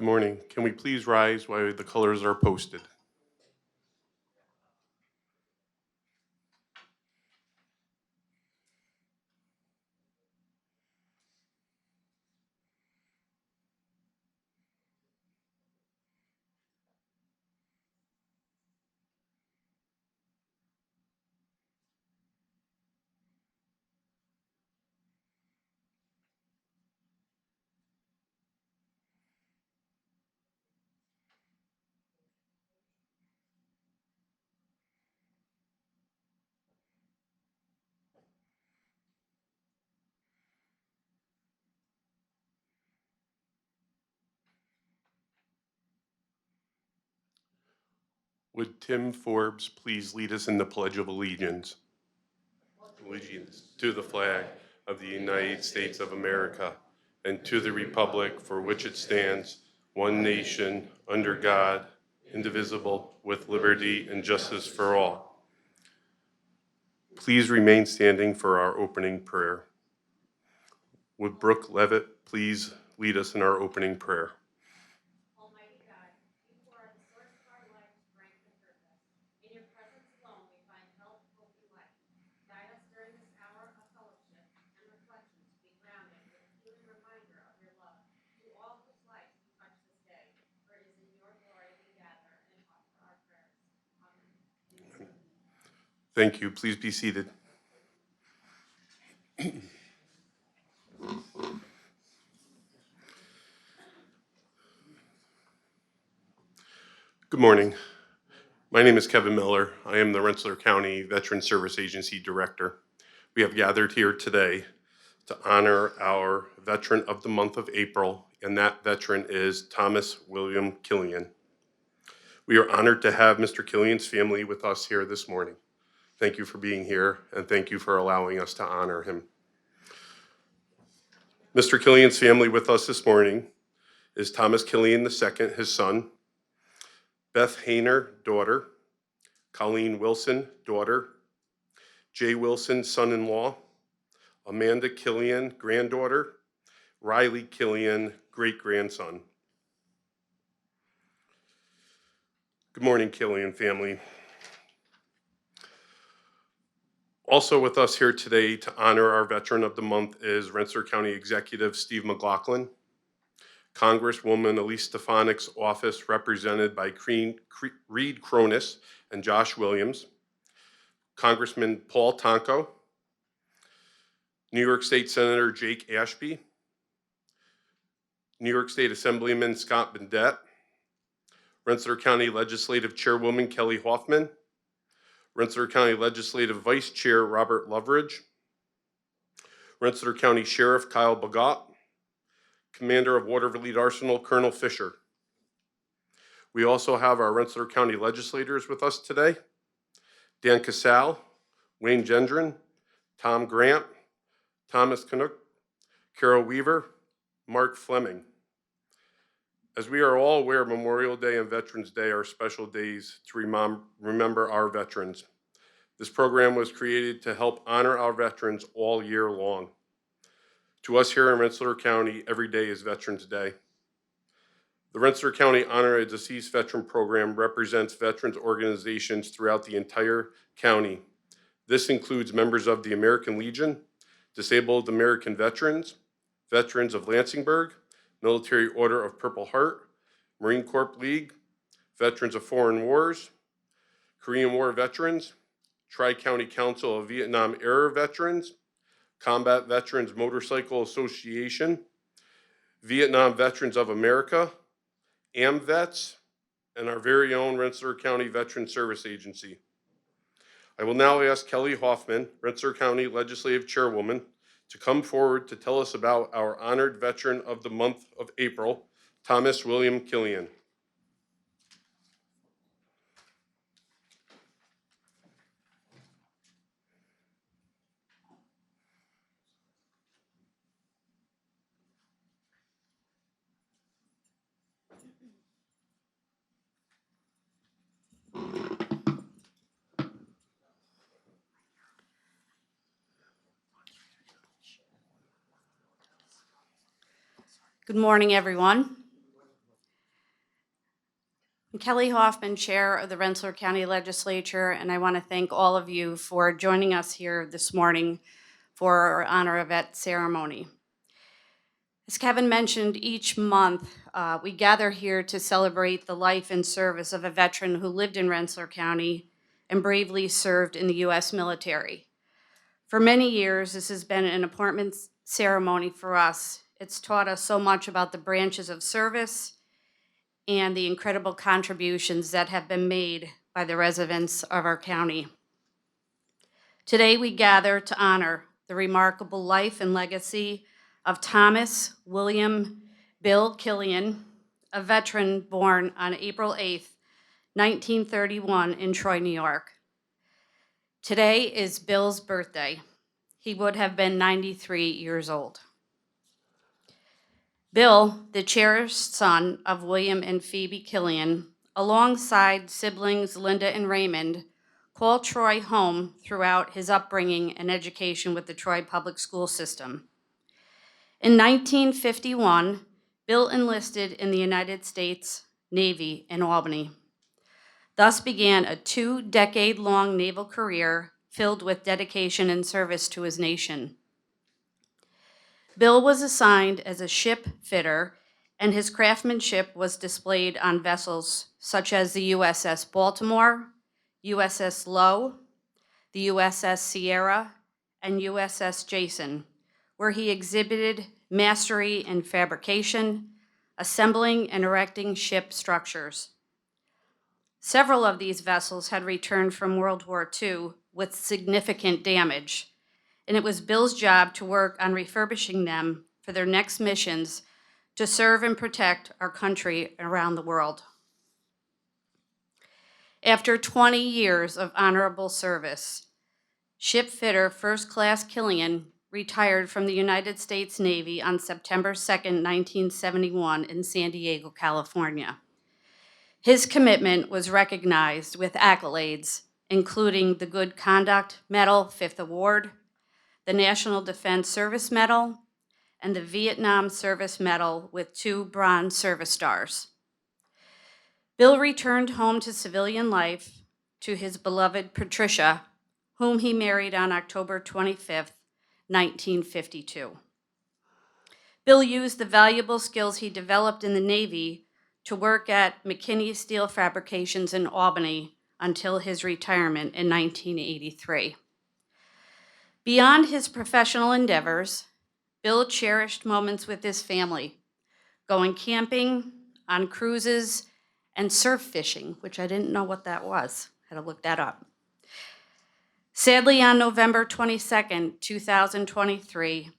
Good morning. Can we please rise while the colors are posted? Would Tim Forbes please lead us in the Pledge of Allegiance? Allegiance to the flag of the United States of America and to the republic for which it stands, one nation, under God, indivisible, with liberty and justice for all. Please remain standing for our opening prayer. Would Brooke Levitt please lead us in our opening prayer? Almighty God, you are the source of our life, strength, and purpose. In your presence alone we find help, hope, and life. Guide us during this hour of fellowship and reflection to be grounded with a healing reminder of your love to all whose lives you touch this day. For it is in your glory we gather and offer our prayers. Amen. Thank you. Please be seated. Good morning. My name is Kevin Miller. I am the Rensselaer County Veteran Service Agency Director. We have gathered here today to honor our Veteran of the month of April, and that veteran is Thomas William Killian. We are honored to have Mr. Killian's family with us here this morning. Thank you for being here, and thank you for allowing us to honor him. Mr. Killian's family with us this morning is Thomas Killian II, his son, Beth Hayner, daughter, Colleen Wilson, daughter, Jay Wilson, son-in-law, Amanda Killian, granddaughter, Riley Killian, great-grandson. Good morning, Killian family. Also with us here today to honor our Veteran of the Month is Rensselaer County Executive Steve McLaughlin, Congresswoman Elise Stefanik's office represented by Reed Cronus and Josh Williams, Congressman Paul Tonko, New York State Senator Jake Ashby, New York State Assemblyman Scott Bendet, Rensselaer County Legislative Chairwoman Kelly Hoffman, Rensselaer County Legislative Vice Chair Robert Loveridge, Rensselaer County Sheriff Kyle Bagot, Commander of Watervliet Arsenal Colonel Fisher. We also have our Rensselaer County legislators with us today: Dan Casale, Wayne Gendron, Tom Grant, Thomas Canuck, Carol Weaver, Mark Fleming. As we are all aware, Memorial Day and Veterans Day are special days to remember our veterans. This program was created to help honor our veterans all year long. To us here in Rensselaer County, every day is Veterans Day. The Rensselaer County Honor a Deceased Veteran Program represents veterans organizations throughout the entire county. This includes members of the American Legion, Disabled American Veterans, Veterans of Lansingburg, Military Order of Purple Heart, Marine Corps League, Veterans of Foreign Wars, Korean War Veterans, Tri-County Council of Vietnam-era Veterans, Combat Veterans Motorcycle Association, Vietnam Veterans of America, AMVETS, and our very own Rensselaer County Veteran Service Agency. I will now ask Kelly Hoffman, Rensselaer County Legislative Chairwoman, to come forward to tell us about our honored Veteran of the month of April, Thomas William Killian. Good morning, everyone. Kelly Hoffman, Chair of the Rensselaer County Legislature, and I want to thank all of you for joining us here this morning for our Honor a Vet ceremony. As Kevin mentioned, each month we gather here to celebrate the life and service of a veteran who lived in Rensselaer County and bravely served in the U.S. military. For many years, this has been an important ceremony for us. It's taught us so much about the branches of service and the incredible contributions that have been made by the residents of our county. Today, we gather to honor the remarkable life and legacy of Thomas William Bill Killian, a veteran born on April 8th, 1931 in Troy, New York. Today is Bill's birthday. He would have been 93 years old. Bill, the cherished son of William and Phoebe Killian, alongside siblings Linda and Raymond, called Troy home throughout his upbringing and education with the Troy public school system. In 1951, Bill enlisted in the United States Navy in Albany. Thus began a 2-decade-long naval career filled with dedication and service to his nation. Bill was assigned as a ship fitter, and his craftsmanship was displayed on vessels such as the USS Baltimore, USS Lowe, the USS Sierra, and USS Jason, where he exhibited mastery in fabrication, assembling and erecting ship structures. Several of these vessels had returned from World War II with significant damage, and it was Bill's job to work on refurbishing them for their next missions to serve and protect our country around the world. After 20 years of honorable service, ship fitter First Class Killian retired from the United States Navy on September 2nd, 1971 in San Diego, California. His commitment was recognized with accolades, including the Good Conduct Medal, 5th Award, the National Defense Service Medal, and the Vietnam Service Medal with 2 Bronze Service Stars. Bill returned home to civilian life to his beloved Patricia, whom he married on October 25th, 1952. Bill used the valuable skills he developed in the Navy to work at McKinney Steel Fabrications in Albany until his retirement in 1983. Beyond his professional endeavors, Bill cherished moments with his family, going camping, on cruises, and surf fishing, which I didn't know what that was. I had to look that up. Sadly, on November 22nd, 2023,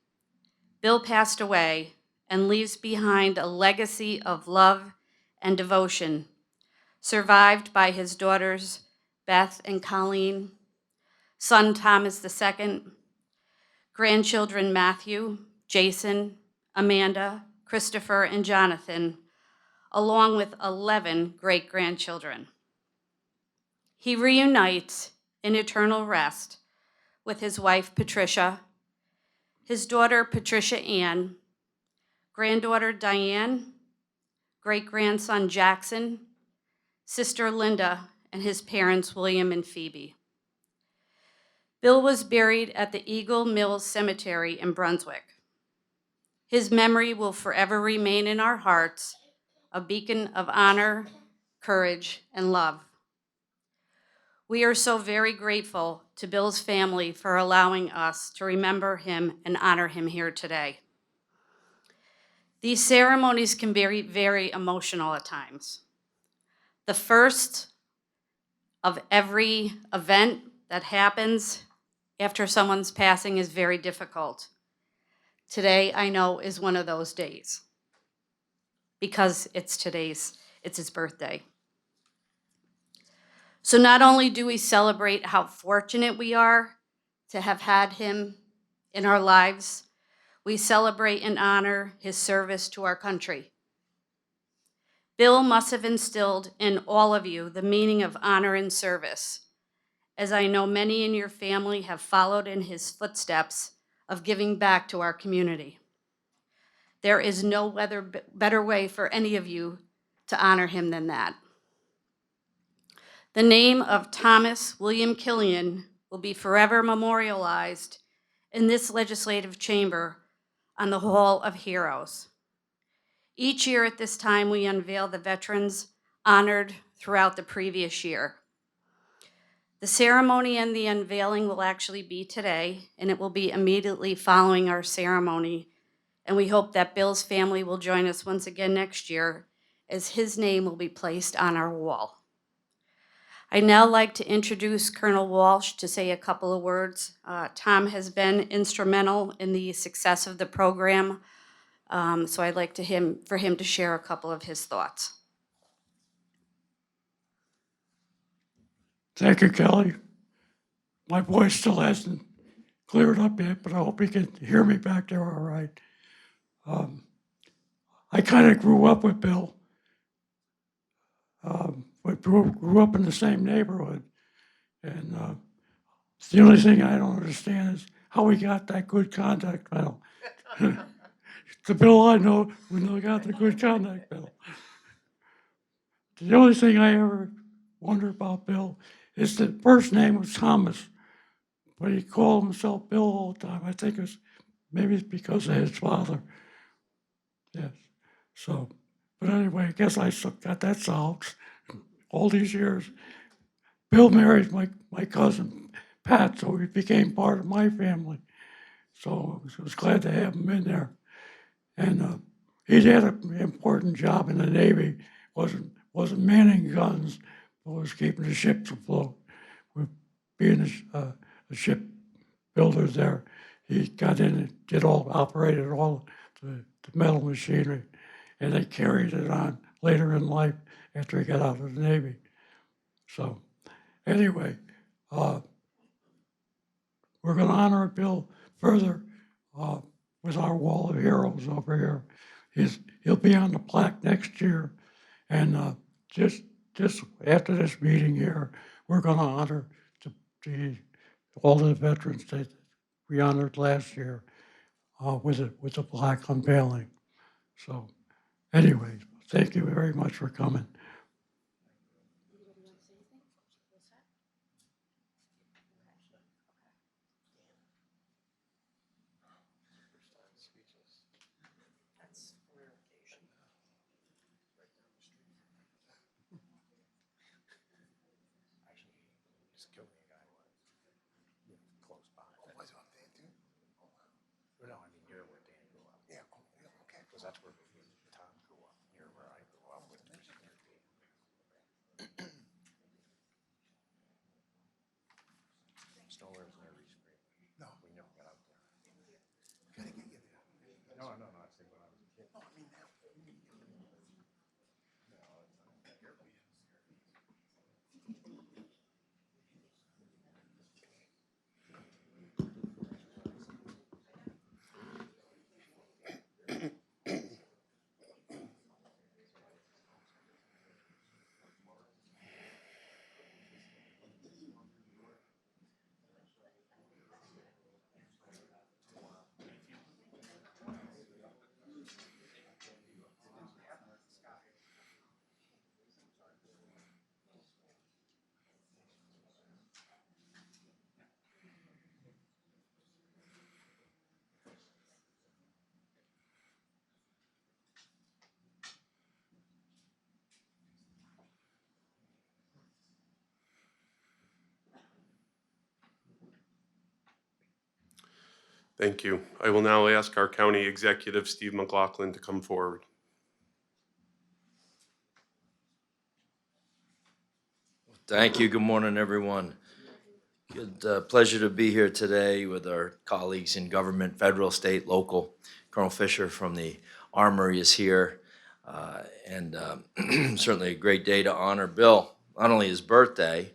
Bill passed away and leaves behind a legacy of love and devotion, survived by his daughters, Beth and Colleen, son Thomas II, grandchildren Matthew, Jason, Amanda, Christopher, and Jonathan, along with 11 great-grandchildren. He reunites in eternal rest with his wife Patricia, his daughter Patricia Ann, granddaughter Diane, great-grandson Jackson, sister Linda, and his parents William and Phoebe. Bill was buried at the Eagle Mills Cemetery in Brunswick. His memory will forever remain in our hearts, a beacon of honor, courage, and love. We are so very grateful to Bill's family for allowing us to remember him and honor him here today. These ceremonies can be very emotional at times. The first of every event that happens after someone's passing is very difficult. Today, I know, is one of those days because it's his birthday. So not only do we celebrate how fortunate we are to have had him in our lives, we celebrate and honor his service to our country. Bill must have instilled in all of you the meaning of honor and service, as I know many in your family have followed in his footsteps of giving back to our community. There is no better way for any of you to honor him than that. The name of Thomas William Killian will be forever memorialized in this legislative chamber on the Hall of Heroes. Each year at this time, we unveil the veterans honored throughout the previous year. The ceremony and the unveiling will actually be today, and it will be immediately following our ceremony. And we hope that Bill's family will join us once again next year, as his name will be placed on our wall. I'd now like to introduce Colonel Walsh to say a couple of words. Tom has been instrumental in the success of the program, so I'd like for him to share a couple of his thoughts. Thank you, Kelly. My voice still hasn't cleared up yet, but I hope you can hear me back there all right. I kind of grew up with Bill. We grew up in the same neighborhood. And the only thing I don't understand is how we got that good conduct medal. The Bill I know, we never got the good conduct medal. The only thing I ever wonder about Bill is the first name was Thomas, but he called himself Bill all the time. I think maybe it's because of his father. Yes. So, but anyway, I guess I got that solved all these years. Bill married my cousin Pat, so he became part of my family. So I was glad to have him in there. And he had an important job in the Navy. Wasn't manning guns, but was keeping the ships afloat. With being a ship builder there, he got in and operated all the metal machinery, and they carried it on later in life after he got out of the Navy. So anyway, we're going to honor Bill further with our Wall of Heroes over here. He'll be on the plaque next year, and just after this meeting here, we're going to honor all the veterans that we honored last year with a plaque unveiling. So, anyway, thank you very much for coming. Thank you. I will now ask our County Executive, Steve McLaughlin, to come forward. Thank you. Good morning, everyone. Good pleasure to be here today with our colleagues in government, federal, state, local. Colonel Fisher from the Armory is here, and certainly a great day to honor Bill. Not only his birthday,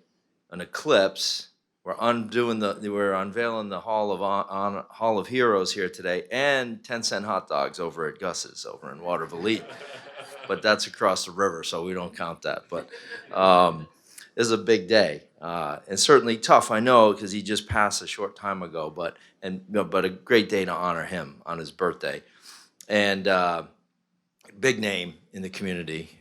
an eclipse. We're unveiling the Hall of Heroes here today, and 10-cent hot dogs over at Gus's over in Waterville. But that's across the river, so we don't count that. But this is a big day, and certainly tough, I know, because he just passed a short time ago. But a great day to honor him on his birthday, and big name in the community,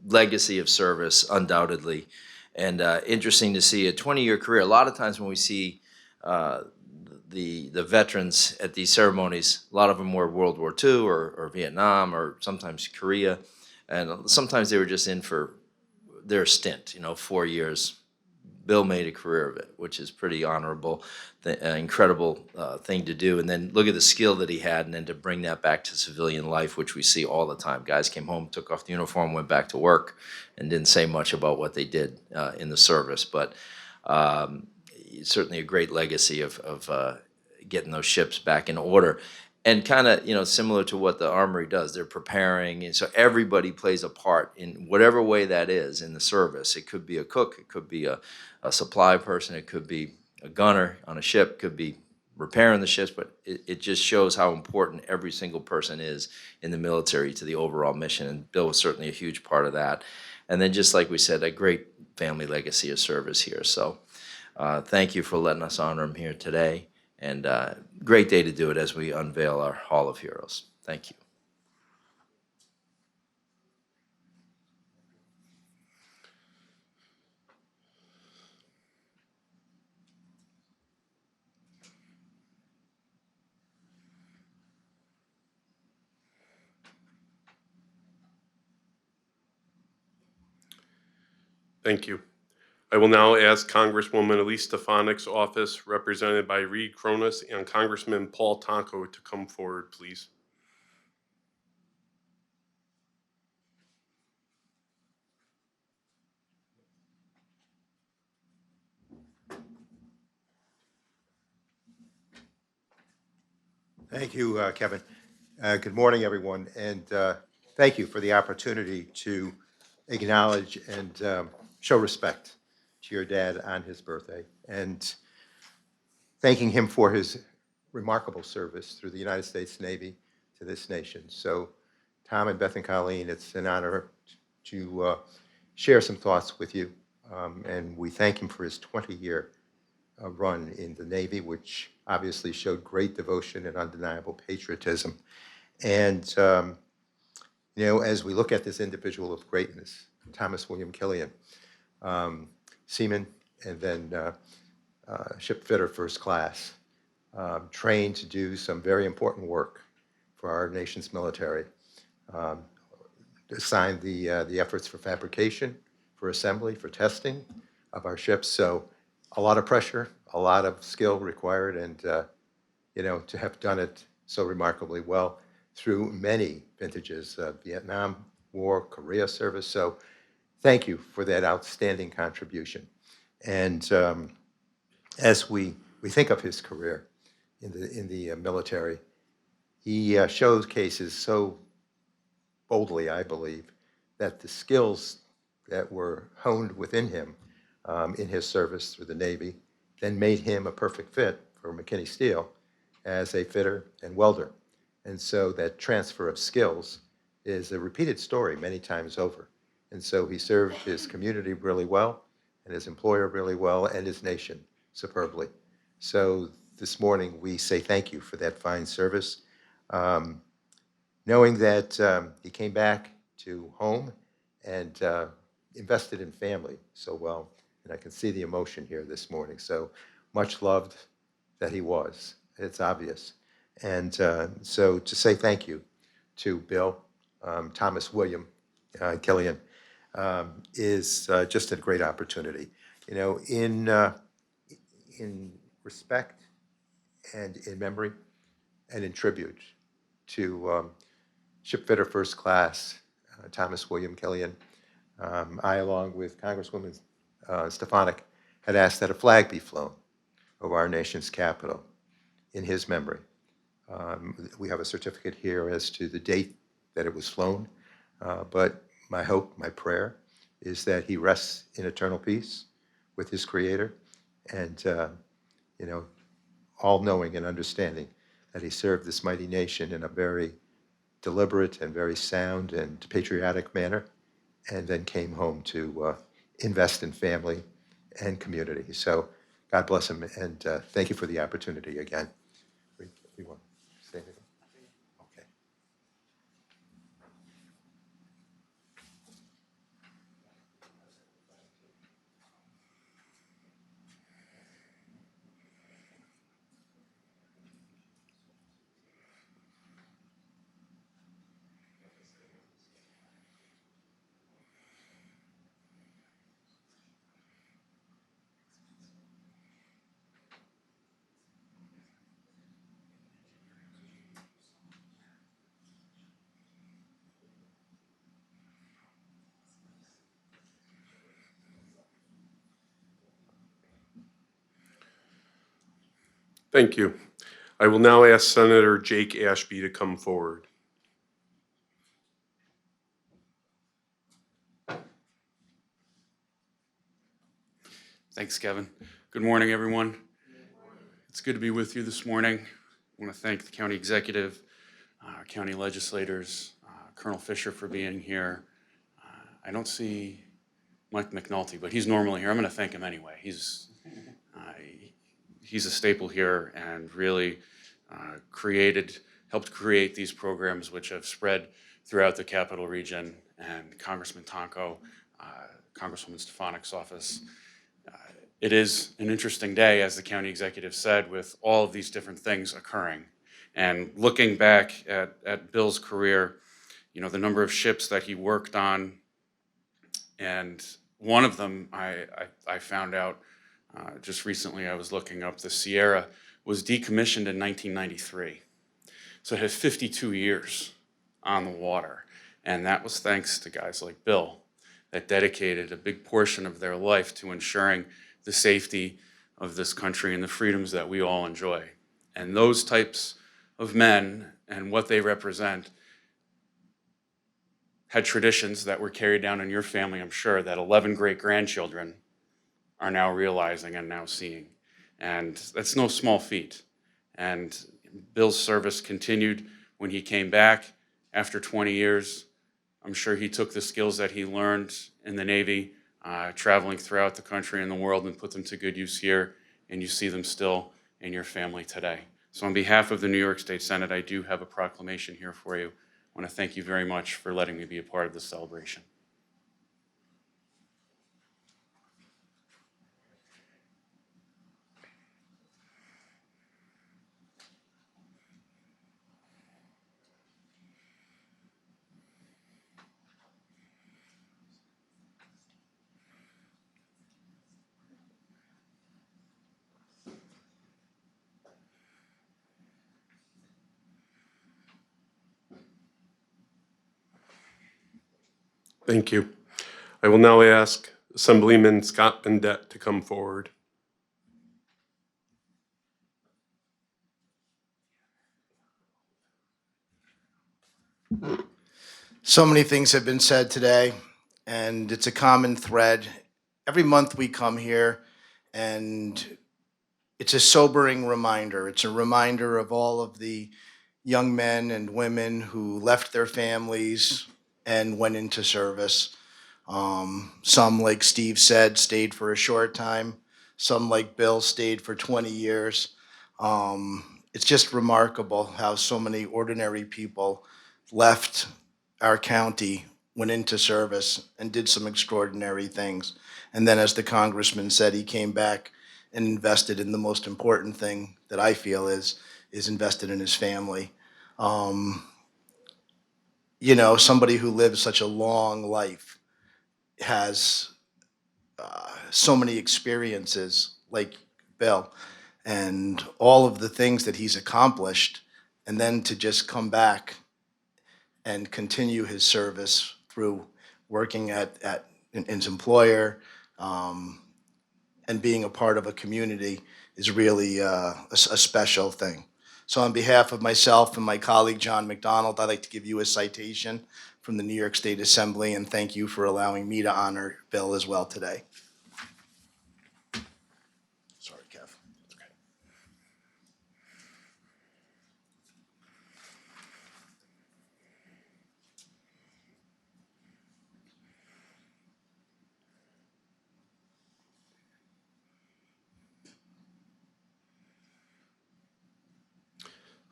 legacy of service, undoubtedly. And interesting to see a 20-year career. A lot of times when we see the veterans at these ceremonies, a lot of them were World War II or Vietnam or sometimes Korea, and sometimes they were just in for their stint, 4 years. Bill made a career of it, which is pretty honorable, incredible thing to do. And then look at the skill that he had, and then to bring that back to civilian life, which we see all the time. Guys came home, took off the uniform, went back to work, and didn't say much about what they did in the service. But certainly a great legacy of getting those ships back in order. And kind of, similar to what the Armory does, they're preparing, and so everybody plays a part in whatever way that is in the service. It could be a cook, it could be a supply person, it could be a gunner on a ship, could be repairing the ships, but it just shows how important every single person is in the military to the overall mission, and Bill was certainly a huge part of that. And then just like we said, a great family legacy of service here. So thank you for letting us honor him here today. And great day to do it as we unveil our Hall of Heroes. Thank you. Thank you. I will now ask Congresswoman Elise Stefanik's office, represented by Reed Cronus, and Congressman Paul Tonko to come forward, please. Thank you, Kevin. Good morning, everyone, and thank you for the opportunity to acknowledge and show respect to your dad on his birthday, and thanking him for his remarkable service through the United States Navy to this nation. So, Tom and Beth and Colleen, it's an honor to share some thoughts with you, and we thank him for his 20-year run in the Navy, which obviously showed great devotion and undeniable patriotism. And, as we look at this individual of greatness, Thomas William Killian, seaman and then ship fitter first class, trained to do some very important work for our nation's military, assigned the efforts for fabrication, for assembly, for testing of our ships. So a lot of pressure, a lot of skill required, and to have done it so remarkably well through many vintages, Vietnam War, Korea service. So thank you for that outstanding contribution. And as we think of his career in the military, he showcases so boldly, I believe, that the skills that were honed within him in his service through the Navy then made him a perfect fit for McKinney Steel as a fitter and welder. And so that transfer of skills is a repeated story many times over. And so he served his community really well, and his employer really well, and his nation superbly. So this morning we say thank you for that fine service, knowing that he came back to home and invested in family so well. And I can see the emotion here this morning. So much loved that he was. It's obvious. And so to say thank you to Bill, Thomas William Killian, is just a great opportunity. In respect and in memory and in tribute to shipfitter first class Thomas William Killian, I, along with Congresswoman Stefanik, had asked that a flag be flown over our nation's capital in his memory. We have a certificate here as to the date that it was flown, but my hope, my prayer, is that he rests in eternal peace with his Creator, and all knowing and understanding that he served this mighty nation in a very deliberate and very sound and patriotic manner, and then came home to invest in family and community. So God bless him, and thank you for the opportunity again. We want to say anything? Okay. Thank you. I will now ask Senator Jake Ashby to come forward. Thanks, Kevin. Good morning, everyone. It's good to be with you this morning. I want to thank the county executive, county legislators, Colonel Fisher for being here. I don't see Mike McNulty, but he's normally here. I'm going to thank him anyway. He's a staple here and really helped create these programs which have spread throughout the Capital Region, and Congressman Tonko, Congresswoman Stefanik's office. It is an interesting day, as the county executive said, with all of these different things occurring. And looking back at Bill's career, you know, the number of ships that he worked on, and one of them I found out just recently, I was looking up, the Sierra was decommissioned in 1993. So it had 52 years on the water. And that was thanks to guys like Bill that dedicated a big portion of their life to ensuring the safety of this country and the freedoms that we all enjoy. And those types of men and what they represent had traditions that were carried down in your family, I'm sure, that 11 great-grandchildren are now realizing and now seeing. And that's no small feat. And Bill's service continued when he came back after 20 years. I'm sure he took the skills that he learned in the Navy, traveling throughout the country and the world, and put them to good use here, and you see them still in your family today. So on behalf of the New York State Senate, I do have a proclamation here for you. I want to thank you very much for letting me be a part of this celebration. Thank you. I will now ask Assemblyman Scott Bendette to come forward. So many things have been said today, and it's a common thread. Every month we come here, and it's a sobering reminder. It's a reminder of all of the young men and women who left their families and went into service. Some, like Steve said, stayed for a short time. Some, like Bill, stayed for 20 years. It's just remarkable how so many ordinary people left our county, went into service, and did some extraordinary things. And then, as the congressman said, he came back and invested in the most important thing that I feel is invested in his family. You know, somebody who lives such a long life has so many experiences like Bill and all of the things that he's accomplished, and then to just come back and continue his service through working in his employer and being a part of a community is really a special thing. So on behalf of myself and my colleague John McDonald, I'd like to give you a citation from the New York State Assembly, and thank you for allowing me to honor Bill as well today. Sorry, Kev. It's okay.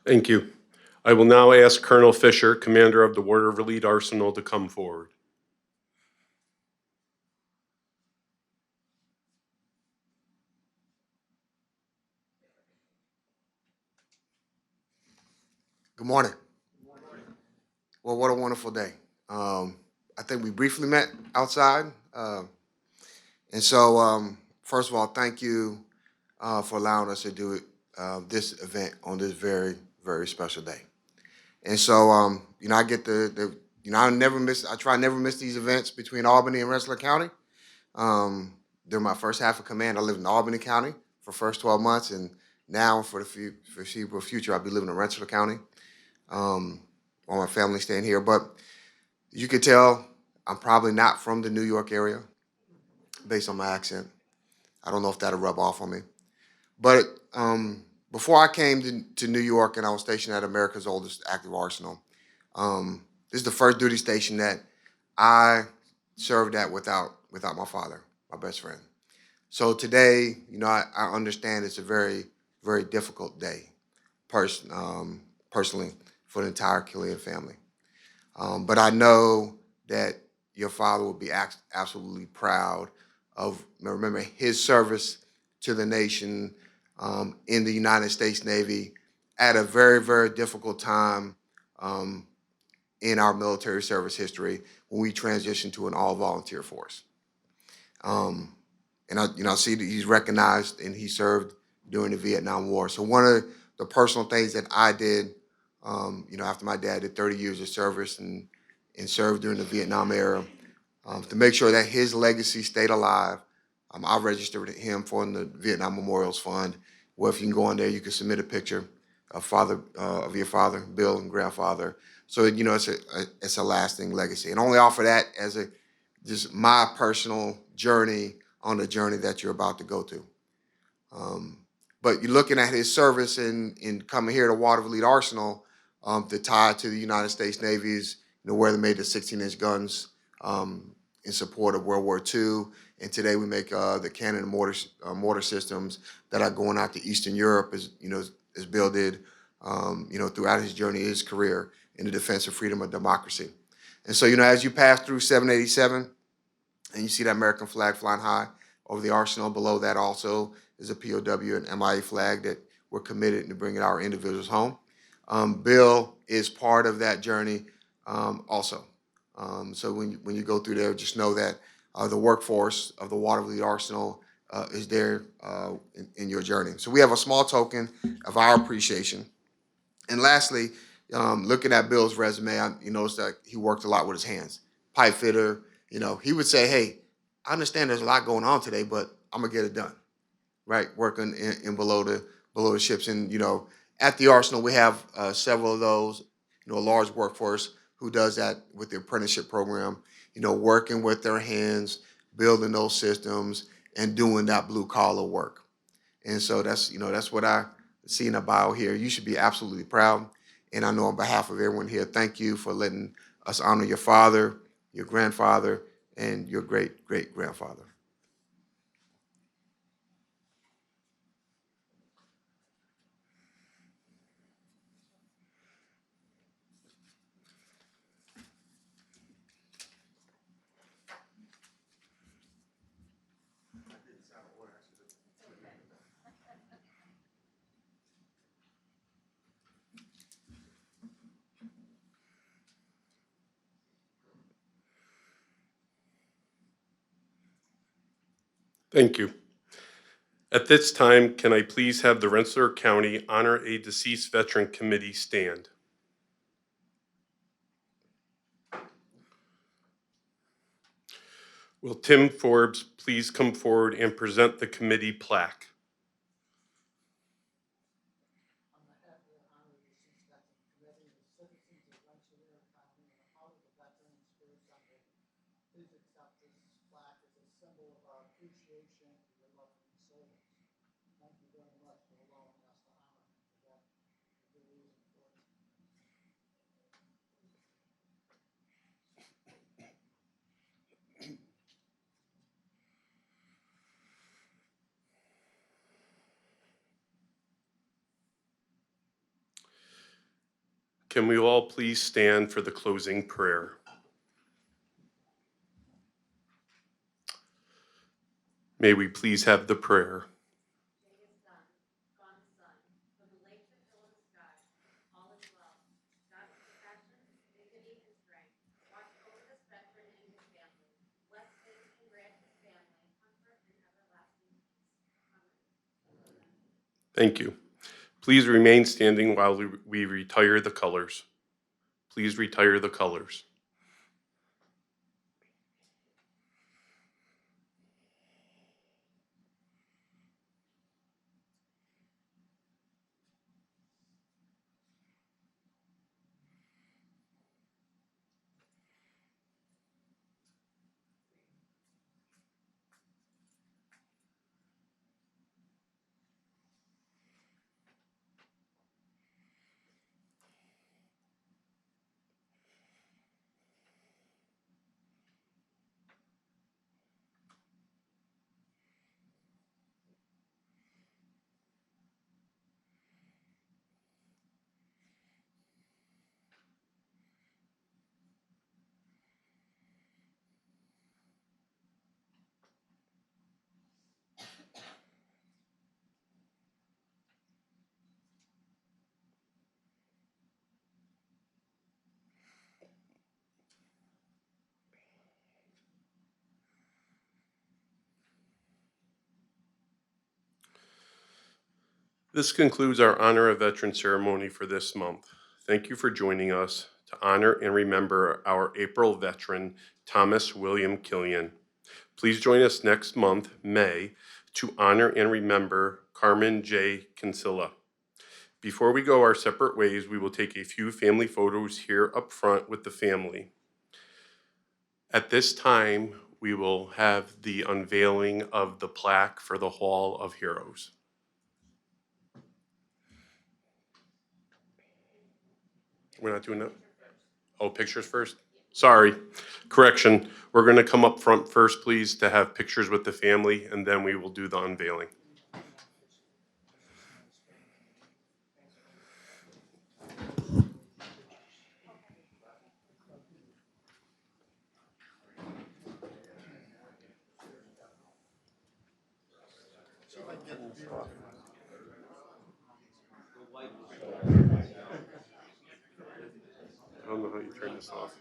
Thank you. I will now ask Colonel Fisher, commander of the Water Relief Arsenal, to come forward. Good morning. Well, what a wonderful day. I think we briefly met outside. And so, first of all, thank you for allowing us to do this event on this very, very special day. And so, you know, I get I try to never miss these events between Albany and Rensselaer County. During my first half of command, I lived in Albany County for the first 12 months, and now for the foreseeable future, I'll be living in Rensselaer County. All my family staying here, but you could tell I'm probably not from the New York area based on my accent. I don't know if that'll rub off on me. But before I came to New York and I was stationed at America's oldest active arsenal, this is the first duty station that I served at without my father, my best friend. So today, I understand it's a very, very difficult day, personally, for the entire Killian family. But I know that your father will be absolutely proud of remembering his service to the nation in the United States Navy at a very, very difficult time in our military service history when we transitioned to an all-volunteer force. And I see that he's recognized and he served during the Vietnam War. So one of the personal things that I did, after my dad did 30 years of service and served during the Vietnam era, to make sure that his legacy stayed alive, I registered him for the Vietnam Memorials Fund, where if you can go on there, you can submit a picture of your father, Bill, and grandfather. So it's a lasting legacy, and only offer that as just my personal journey on the journey that you're about to go to. But you're looking at his service in coming here to Waterville Arsenal to tie to the United States Navy's, where they made the 16-inch guns in support of World War II. And today we make the cannon and mortar systems that are going out to Eastern Europe, as Bill did, throughout his journey, his career in the defense of freedom and democracy. And so, as you pass through 787 and you see that American flag flying high over the arsenal, below that also is a POW and MIA flag that we're committed to bringing our individuals home. Bill is part of that journey also. So when you go through there, just know that the workforce of the Waterville Arsenal is there in your journey. So we have a small token of our appreciation. And lastly, looking at Bill's resume, you notice that he worked a lot with his hands. Pipe fitter, he would say, hey, I understand there's a lot going on today, but I'm gonna get it done, right? Working in below the ships. And, at the Arsenal, we have several of those, a large workforce who does that with the apprenticeship program, working with their hands, building those systems, and doing that blue collar work. And so that's what I see in the bio here. You should be absolutely proud. And I know on behalf of everyone here, thank you for letting us honor your father, your grandfather, and your great-great-grandfather. Thank you. At this time, can I please have the Rensselaer County Honor a Deceased Veteran Committee stand? Will Tim Forbes please come forward and present the committee plaque? On behalf of the Honor Deceased Veteran Committee, the citizens of Rensselaer County, and the Heart of the Veterans for Assembly, please accept this plaque as a symbol of our appreciation for your love and service. Thank you very much for allowing us to honor him today. It really is important. Can we all please stand for the closing prayer? May we please have the prayer. Day is done, gone the sun, from the lake to fill the sky, all is well. God's protection, dignity, and strength, watch over this veteran and his family. Bless him and grant his family comfort and everlasting peace. Amen. Thank you. Please remain standing while we retire the colors. Please retire the colors. This concludes our Honor a Veteran ceremony for this month. Thank you for joining us to honor and remember our April veteran, Thomas William Killian. Please join us next month, May, to honor and remember Carmen J. Kinsella. Before we go our separate ways, we will take a few family photos here up front with the family. At this time, we will have the unveiling of the plaque for the Hall of Heroes. We're not doing that? Oh, pictures first? Sorry, correction. We're going to come up front first, please, to have pictures with the family, and then we will do the unveiling. I don't know how you turn this off.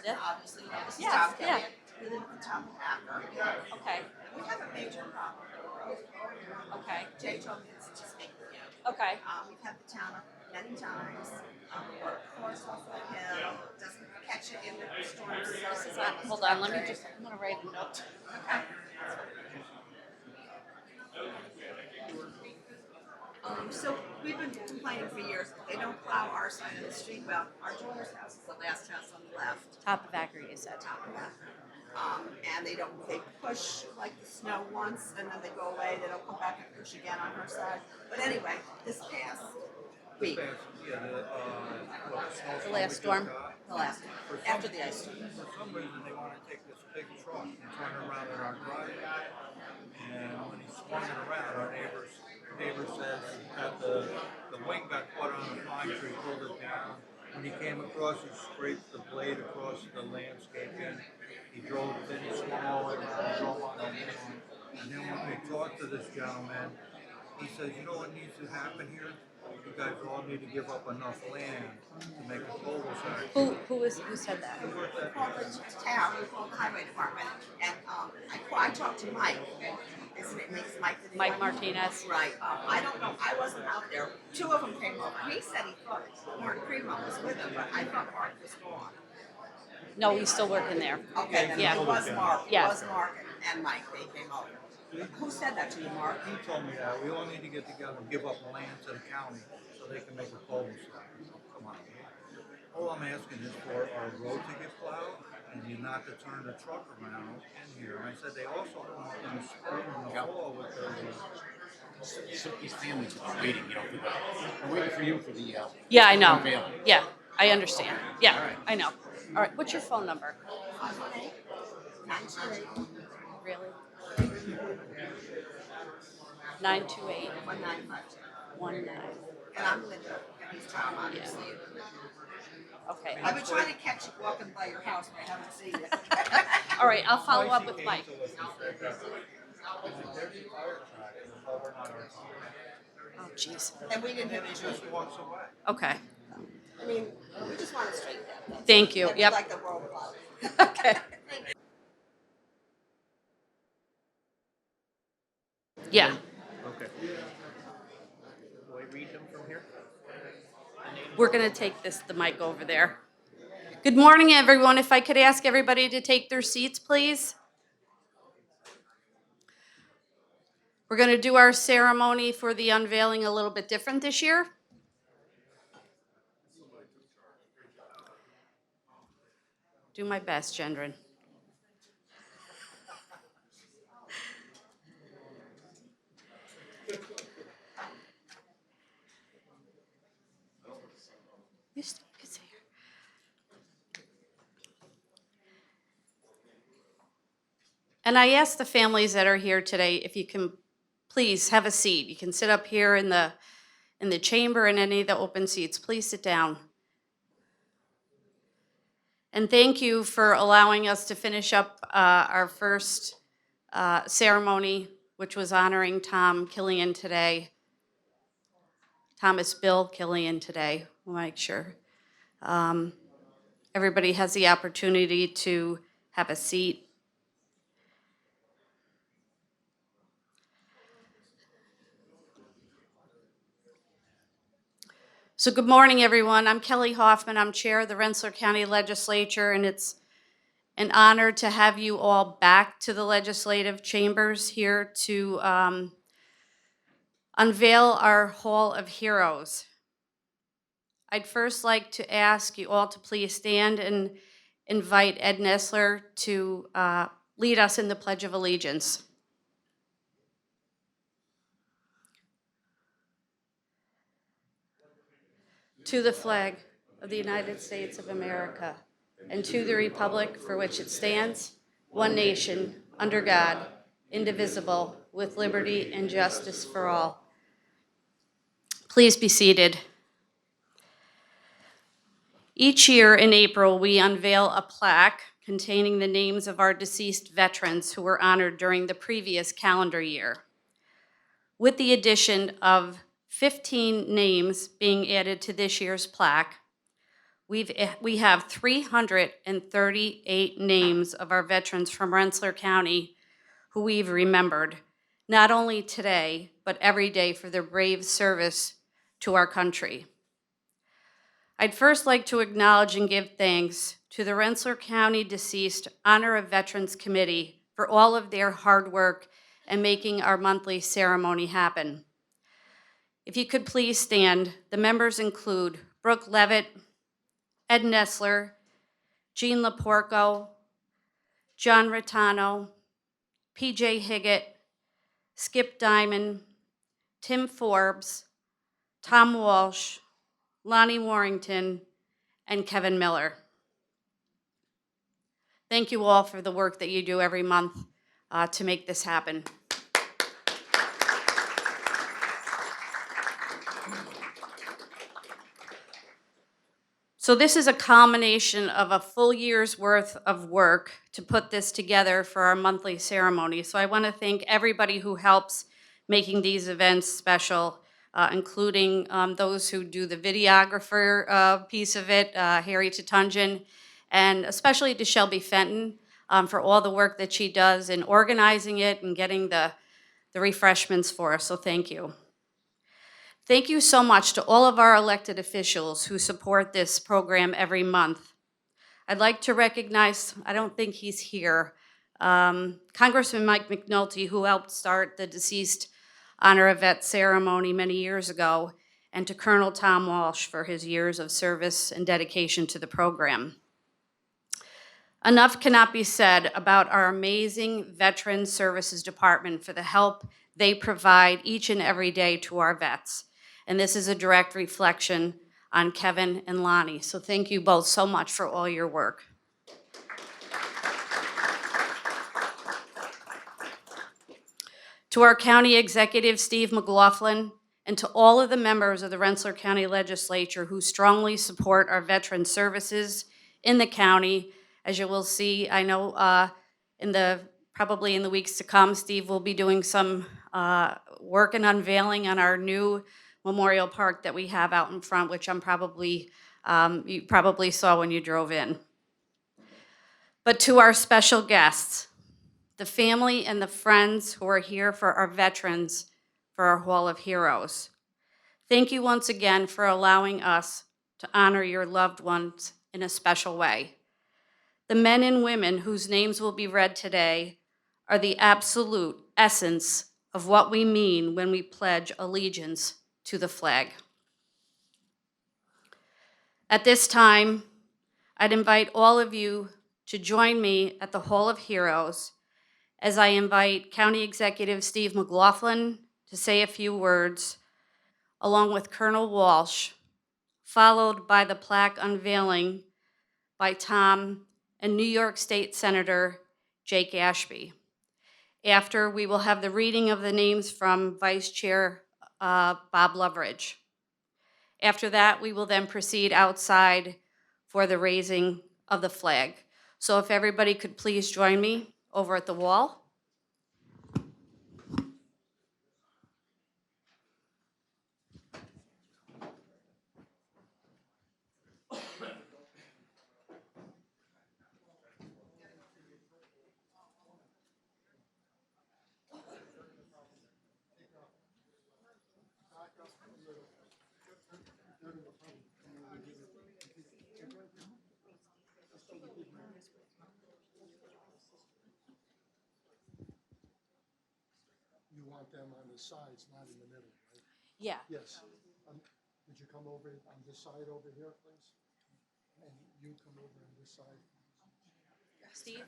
Yeah. Obviously, you know, this is Yes, Tom yeah. Kelly. We live at the top of Hacker. Okay, We have a major problem with the road. okay, Jay told me it's just making you. okay. We've had the town up many times. We're of course off the hill, doesn't catch it in the storms. This is on, hold on, let me just, I'm gonna write a note. Okay. So we've been complaining for years, that they don't plow our side of the street. Well, our daughter's house is the last house on the left. Top of Acker, you said. Top of that. And they push like the snow once and then they go away, they don't come back and push again on her side. But anyway, this past week, The last storm. the last one, after the ice storm. For some reason, they want to take this big truck and turn it around in our driveway. And when he swung it around, our neighbor says that the wing got caught on a pine tree, pulled it down. When he came across, he scraped the blade across the landscaping. He drove it, then he swung all the way around and drove on the lawn. And then when we talked to this gentleman, he says, you know what needs to happen here? You guys all need to give up enough land to make a cul-de-sac. Who said that? We called the town, we called the highway department, and I talked to Mike. Isn't it Mike? Mike Martinez? Right. I don't know. I wasn't out there. Two of them came over. He said he thought Mark Primo was with him, but I thought Mark was gone. No, he's still working there. Okay, then Yeah. it was Mark. It Yeah. was Mark and Mike. They came over. Who said that to you, Mark? He told me that we all need to get together and give up land to the county so they can make a cul-de-sac. Come on. All I'm asking is for our road to get plowed and you not to turn the truck around in here. And I said they also come up in the spring and the fall with the These families are waiting, you know, we're waiting for you for the, Yeah, I know. unveil. Yeah, I understand. Yeah, I know. All right, what's your phone number? 928 Really? 928 1952. 19. And I'm Linda, and he's Tom, obviously. Okay. I've been trying to catch you walking by your house, but I haven't seen you. All right, I'll follow up with Mike. there's the fire truck, but we're not our Oh, jeez. And we didn't have issues. just walks away. Okay. I mean, we just want to straighten that. Thank you. And Yep. Like the world about it. Okay. Yeah. Okay. Do I read them from here? We're going to take the mic over there. Good morning, everyone. If I could ask everybody to take their seats, please. We're going to do our ceremony for the unveiling a little bit different this year. Do my best, Gendron. You can sit here. And I ask the families that are here today if you can please have a seat. You can sit up here in the chamber in any of the open seats. Please sit down. And thank you for allowing us to finish up our first ceremony, which was honoring Tom Killian today. Thomas Bill Killian today, we'll make sure. Everybody has the opportunity to have a seat. So good morning, everyone. I'm Kelly Hoffman. I'm Chair of the Rensselaer County Legislature, and it's an honor to have you all back to the legislative chambers here to unveil our Hall of Heroes. I'd first like to ask you all to please stand and invite Ed Nessler to lead us in the Pledge of Allegiance. To the flag of the United States of America, and to the republic for which it stands, one nation, under God, indivisible, with liberty and justice for all. Please be seated. Each year in April, we unveil a plaque containing the names of our deceased veterans who were honored during the previous calendar year, with the addition of 15 names being added to this year's plaque. We have 338 names of our veterans from Rensselaer County who we've remembered, not only today, but every day for their brave service to our country. I'd first like to acknowledge and give thanks to the Rensselaer County Deceased Honor of Veterans Committee for all of their hard work and making our monthly ceremony happen. If you could please stand, the members include Brooke Levitt, Ed Nessler, Jean Laporco, John Rattano, PJ Higgett, Skip Diamond, Tim Forbes, Tom Walsh, Lonnie Warrington, and Kevin Miller. Thank you all for the work that you do every month to make this happen. So this is a culmination of a full year's worth of work to put this together for our monthly ceremony. So I want to thank everybody who helps making these events special, including those who do the videographer piece of it, Harry Tatunjan, and especially to Shelby Fenton for all the work that she does in organizing it and getting the refreshments for us. So thank you. Thank you so much to all of our elected officials who support this program every month. I'd like to recognize, I don't think he's here, Congressman Mike McNulty, who helped start the Deceased Honor of Vet ceremony many years ago, and to Colonel Tom Walsh for his years of service and dedication to the program. Enough cannot be said about our amazing Veterans Services Department for the help they provide each and every day to our vets. And this is a direct reflection on Kevin and Lonnie. So thank you both so much for all your work. To our County Executive, Steve McLaughlin, and to all of the members of the Rensselaer County Legislature who strongly support our veteran services in the county. As you will see, I know probably in the weeks to come, Steve will be doing some work and unveiling on our new Memorial Park that we have out in front, which you probably saw when you drove in. But to our special guests, the family and the friends who are here for our veterans, for our Hall of Heroes, thank you once again for allowing us to honor your loved ones in a special way. The men and women whose names will be read today are the absolute essence of what we mean when we pledge allegiance to the flag. At this time, I'd invite all of you to join me at the Hall of Heroes as I invite County Executive Steve McLaughlin to say a few words, along with Colonel Walsh, followed by the plaque unveiling by Tom and New York State Senator Jake Ashby. After, we will have the reading of the names from Vice Chair Bob Loveridge. After that, we will then proceed outside for the raising of the flag. So if everybody could please join me over at the wall. You want them on the sides, not in the middle, right? Yeah. Yes. Would you come over on this side over here, please? And you come over on this side. Steve,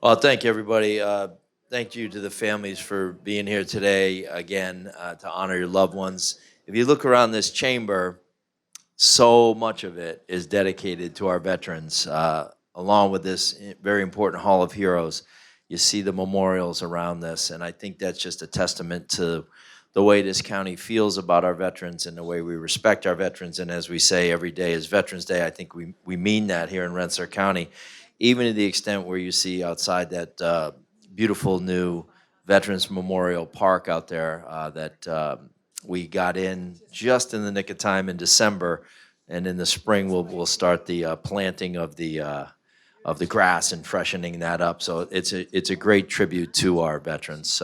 Well, thank you, everybody. Thank you to the families for being here today, again, to honor your loved ones. If you look around this chamber, so much of it is dedicated to our veterans. Along with this very important Hall of Heroes, you see the memorials around this, and I think that's just a testament to the way this county feels about our veterans and the way we respect our veterans. And as we say, every day is Veterans Day. I think we mean that here in Rensselaer County, even to the extent where you see outside that beautiful new Veterans Memorial Park out there that We got in just in the nick of time in December, and in the spring, we'll start the planting of the grass and freshening that up. So it's a great tribute to our veterans.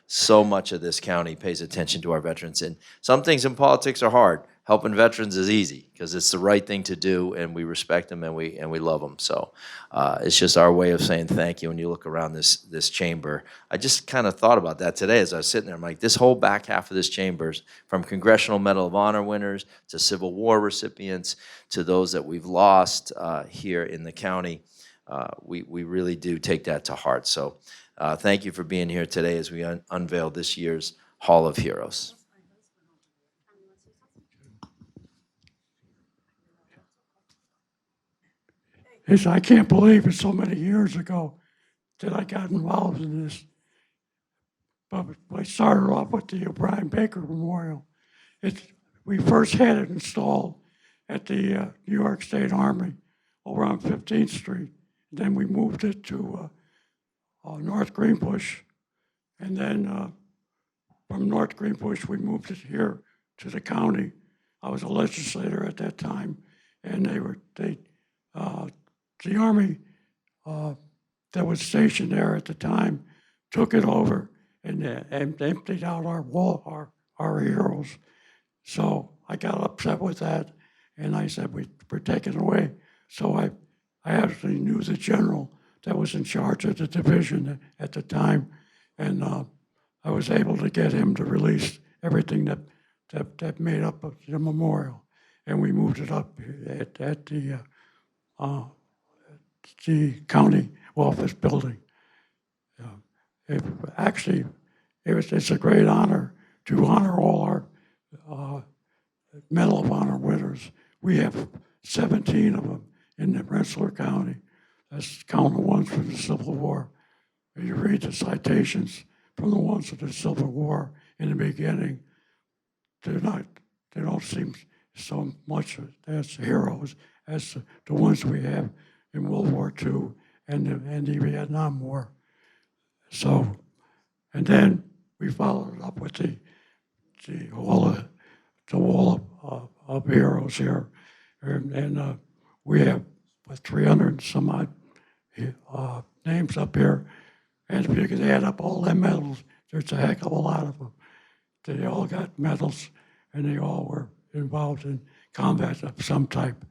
So much of this county pays attention to our veterans. And some things in politics are hard. Helping veterans is easy because it's the right thing to do, and we respect them and we love them. So it's just our way of saying thank you. When you look around this chamber, I just kind of thought about that today as I was sitting there. I'm like, this whole back half of this chamber, from Congressional Medal of Honor winners to Civil War recipients to those that we've lost here in the county, we really do take that to heart. So thank you for being here today as we unveil this year's Hall of Heroes. I can't believe it's so many years ago that I got involved in this. But I started off with the O'Brien Baker Memorial. We first had it installed at the New York State Army over on 15th Street. Then we moved it to North Greenbush. And then from North Greenbush, we moved it here to the county. I was a legislator at that time, and the Army that was stationed there at the time took it over and emptied out our heroes. So I got upset with that, and I said, we're taking it away. So I actually knew the general that was in charge of the division at the time, and I was able to get him to release everything that made up the memorial, and we moved it up at the county office building. It's a great honor to honor all our Medal of Honor winners. We have 17 of them in the Rensselaer County. That's counting the ones from the Civil War. When you read the citations from the ones of the Civil War in the beginning, they don't seem so much as heroes as the ones we have in World War II and the Vietnam War. So, and then we followed it up with the wall of heroes here, and we have 300 and some odd names up here. And if you could add up all them medals, there's a heck of a lot of them. They all got medals, and they all were involved in combat of some type.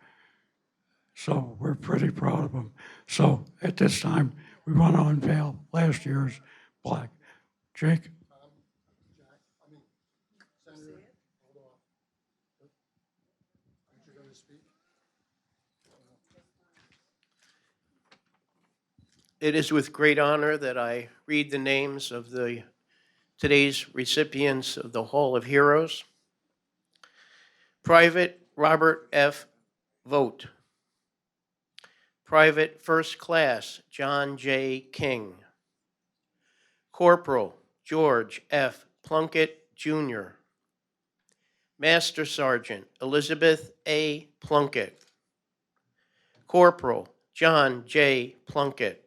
So we're pretty proud of them. So at this time, we want to unveil last year's plaque. Jake? Senator, hold on. Aren't you going to speak? It is with great honor that I read the names of today's recipients of the Hall of Heroes. Private Robert F. Vogt. Private First Class John J. King. Corporal George F. Plunkett, Jr. Master Sergeant Elizabeth A. Plunkett. Corporal John J. Plunkett.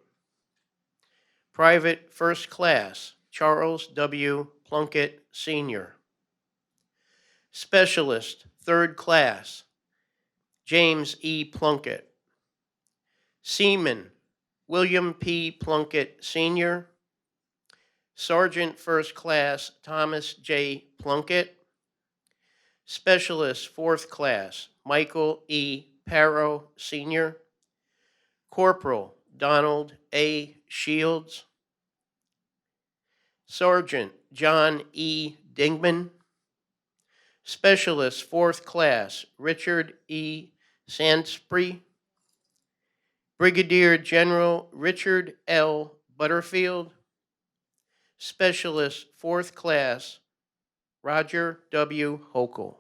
Private First Class Charles W. Plunkett, Sr. Specialist Third Class James E. Plunkett. Seaman William P. Plunkett, Sr. Sergeant First Class Thomas J. Plunkett. Specialist Fourth Class Michael E. Parrow, Sr. Corporal Donald A. Shields. Sergeant John E. Dingman. Specialist Fourth Class Richard E. Sansprey. Brigadier General Richard L. Butterfield. Specialist Fourth Class Roger W. Hochul.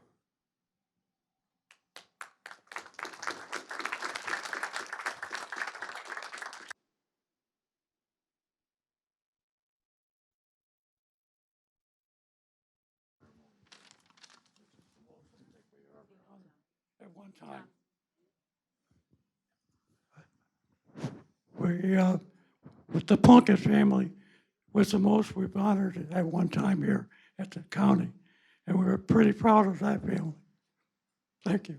At one time. With the Plunkett family, was the most we've honored at one time here at the county. and we were pretty proud of that family. Thank you.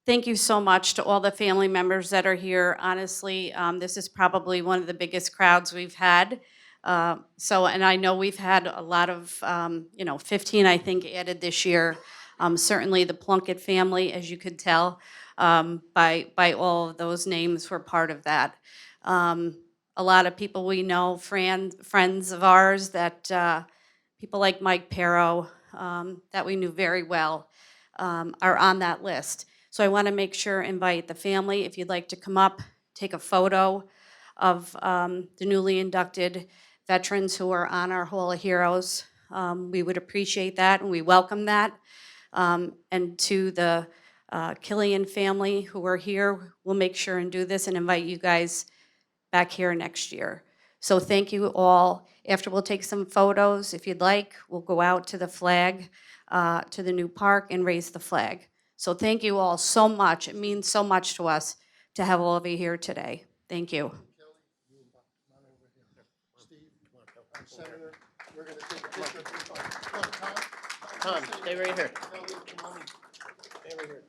Thank you so much to all the family members that are here. Honestly, this is probably one of the biggest crowds we've had. And I know we've had a lot of, 15, I think, added this year. Certainly the Plunkett family, as you could tell, by all of those names were part of that. A lot of people we know, friends of ours that, people like Mike Perro, that we knew very well, are on that list. So I want to make sure, invite the family, if you'd like to come up, take a photo of the newly inducted veterans who are on our Hall of Heroes. We would appreciate that, and we welcome that. And to the Killian family who are here, we'll make sure and do this and invite you guys back here next year. So thank you all. After we'll take some photos, if you'd like, we'll go out to the flag, to the new park and raise the flag. So thank you all so much. It means so much to us to have all of you here today. Thank you. Kelly, you come on over here. Steve, Senator, we're gonna take a picture. Tom, Tom, stay right here. Kelly, come on. Stay right here.